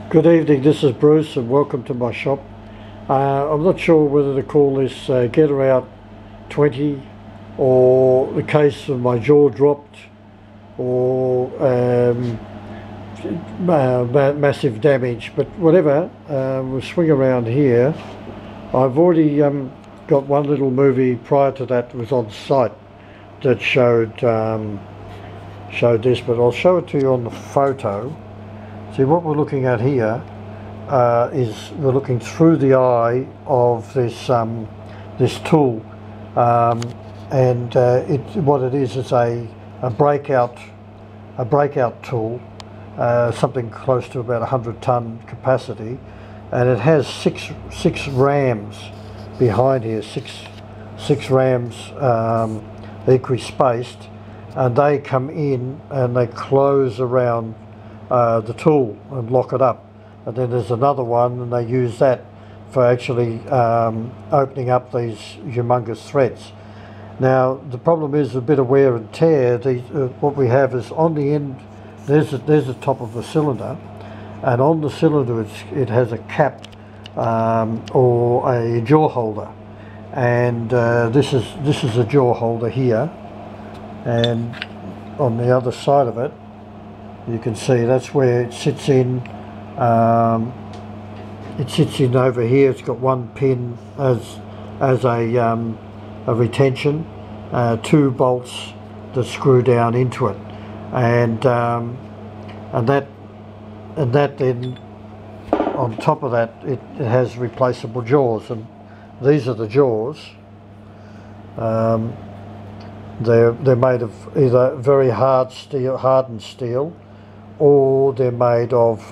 Good evening, this is Bruce and welcome to my shop. I'm not sure whether to call this Get Her Out 20 or the case of my jaw dropped or massive damage, but whatever, we'll swing around here. I've already got one little movie prior to that was on site that showed this, but I'll show it to you on the photo. See, what we're looking at here is we're looking through the eye of this this tool, and what it is a breakout tool, something close to about 100-ton capacity, and it has six rams behind here, six rams equally spaced, and they come in and they close around the tool and lock it up, and then there's another one and they use that for actually opening up these humongous threads. Now the problem is a bit of wear and tear. What we have is on the end, there's the top of the cylinder, and on the cylinder it has a cap or a jaw holder, and this is a jaw holder here, and on the other side of it you can see that's where it sits in. It sits in over here. It's got one pin as a retention, two bolts that screw down into it, and that then on top of that it has replaceable jaws, and these are the jaws. They're made of either very hardened steel, or they're made of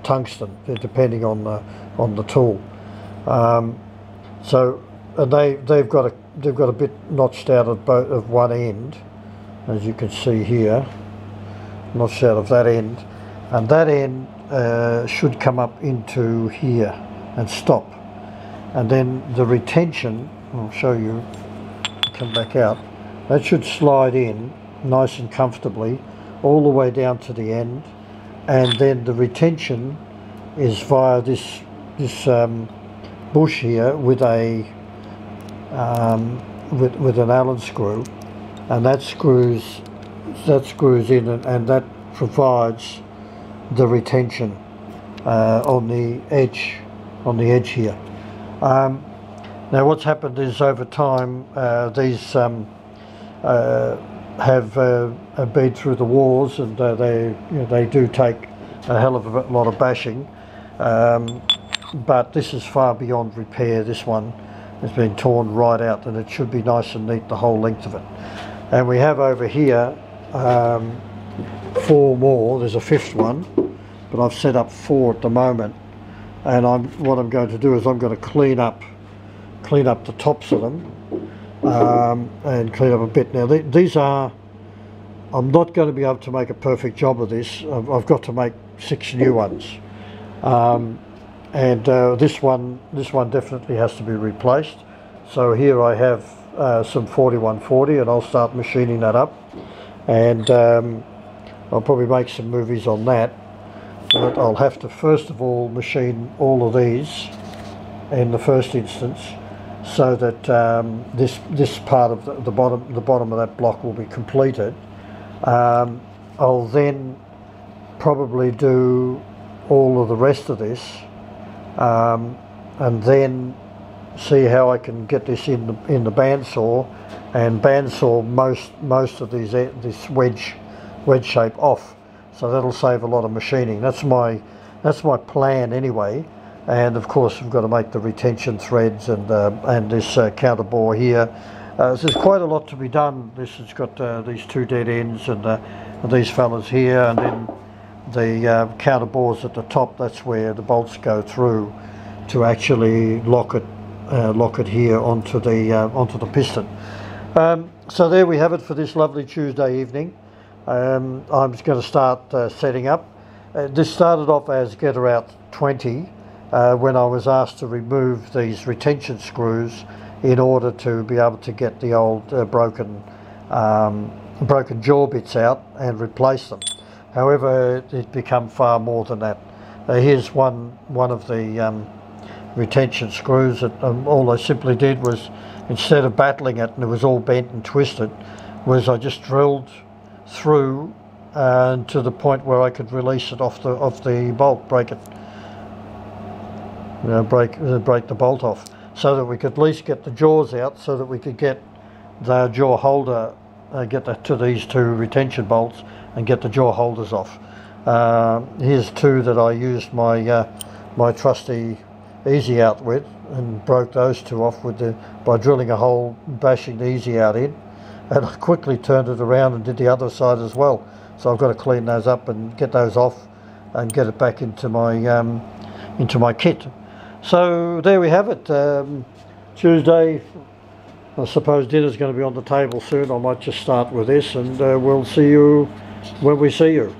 tungsten, depending on the tool. So they've got a bit notched out of one end, as you can see here, notched out of that end, and that end should come up into here and stop, and then the retention, I'll show you, come back out, that should slide in nice and comfortably all the way down to the end, and then the retention is via this bush here with a with an Allen screw, and that screws in, and that provides the retention on the edge here. Now what's happened is over time these have been through the wars, and they do take a hell of a lot of bashing, but this is far beyond repair. This one has been torn right out, and it should be nice and neat the whole length of it. And we have over here four more. There's a fifth one, but I've set up four at the moment, and what I'm going to do is I'm going to clean up the tops of them, and clean up a bit. Now these are, I'm not going to be able to make a perfect job of this. I've got to make 6 new ones, and this one definitely has to be replaced. So here I have some 4140, and I'll start machining that up, and I'll probably make some movies on that. But I'll have to first of all machine all of these in the first instance, so that this part of the bottom of that block will be completed. I'll then probably do all of the rest of this, and then see how I can get this in the bandsaw, and bandsaw most of this wedge shape off. So that'll save a lot of machining. That's my plan anyway. And of course we've got to make the retention threads and this counter bore here. So there's quite a lot to be done. This has got these two dead ends, and these fellas here, and then the counter bores at the top. That's where the bolts go through to actually lock it here onto the piston. So there we have it for this lovely Tuesday evening. I'm just going to start setting up. This started off as Get Her Out 20. When I was asked to remove these retention screws in order to be able to get the old broken jaw bits out and replace them. However, it's become far more than that. Here's one of the retention screws that all I simply did was, instead of battling it and it was all bent and twisted, was I just drilled through to the point where I could release it off the bolt, break it, break the bolt off, so that we could at least get the jaws out, so that we could get the jaw holder, get that to these two retention bolts and get the jaw holders off. Here's two that I used my my trusty easy out with, and broke those two off by drilling a hole, bashing the easy out in, and I quickly turned it around and did the other side as well. So I've got to clean those up and get those off and get it back into my kit. So there we have it. Tuesday, I suppose dinner's going to be on the table soon. I might just start with this, and we'll see you when we see you.